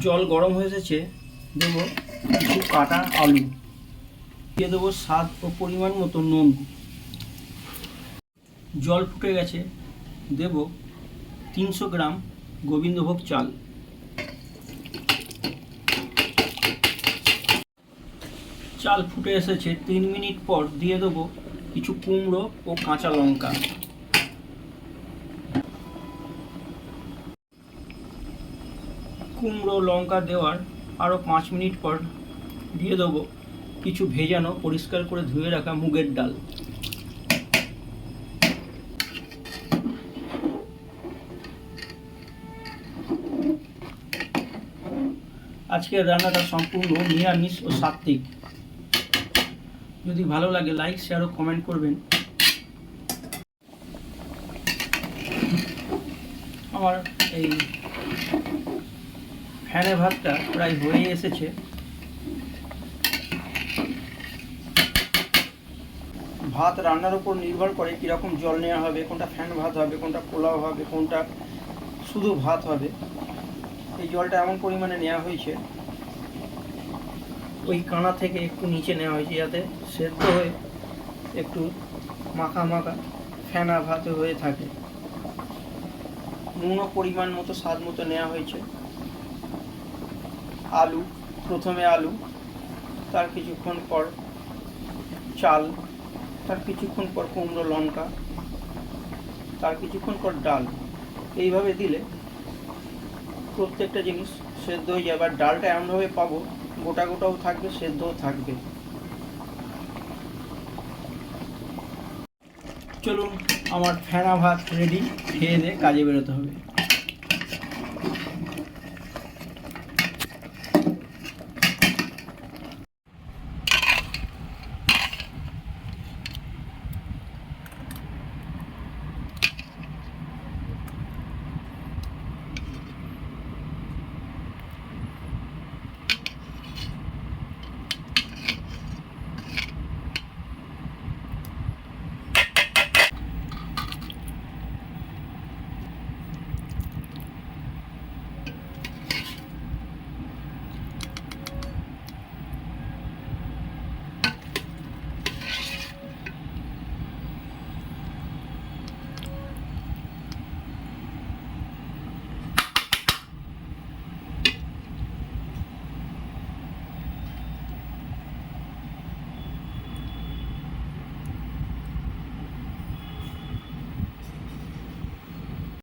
জল গরম হয়ে এসেছে, দেবো কিছু কাটা আলু, দিয়ে দেবো স্বাদ ও পরিমাণ মতো নুন। জল ফুটে গেছে, দেব 300 গ্রাম গোবিন্দভোগ চাল। চাল ফুটে এসেছে, 3 মিনিট পর দিয়ে দেবো কিছু কুমড়ো ও কাঁচা লঙ্কা। কুমড়ো লঙ্কা দেওয়ার আরও 5 মিনিট পর দিয়ে দেবো কিছু ভেজানো পরিষ্কার করে ধুয়ে রাখা মুগের ডাল। আজকের রান্নাটা সম্পূর্ণ নিরামিষ ও সাত্ত্বিক। যদি ভালো লাগে লাইক, শেয়ার ও কমেন্ট করবেন। আমার এই ফ্যানে ভাতটা প্রায় হয়ে এসেছে। ভাত রান্নার উপর নির্ভর করে কীরকম জল নেওয়া হবে, কোনটা ফ্যান ভাত হবে, কোনটা পোলাও হবে, কোনটা শুধু ভাত হবে। এই জলটা এমন পরিমাণে নেওয়া হয়েছে, ওই কানা থেকে একটু নিচে নেওয়া হয়েছে, যাতে সেদ্ধ হয়ে একটু মাখা মাখা ফেনা ভাতে হয়ে থাকে। নুনও পরিমাণ মতো স্বাদ মতো নেওয়া হয়েছে। আলু, প্রথমে আলু, তার কিছুক্ষণ পর চাল, তার কিছুক্ষণ পর কুমড়ো লঙ্কা, তার কিছুক্ষণ পর ডাল। এইভাবে দিলে প্রত্যেকটা জিনিস সেদ্ধ হয়ে যাবে। আর ডালটা এমনভাবে পাবো গোটা গোটাও থাকবে, সেদ্ধও থাকবে। চলুন, আমার ফেনা ভাত রেডি, খেয়ে দিয়ে কাজে বেরোতে হবে।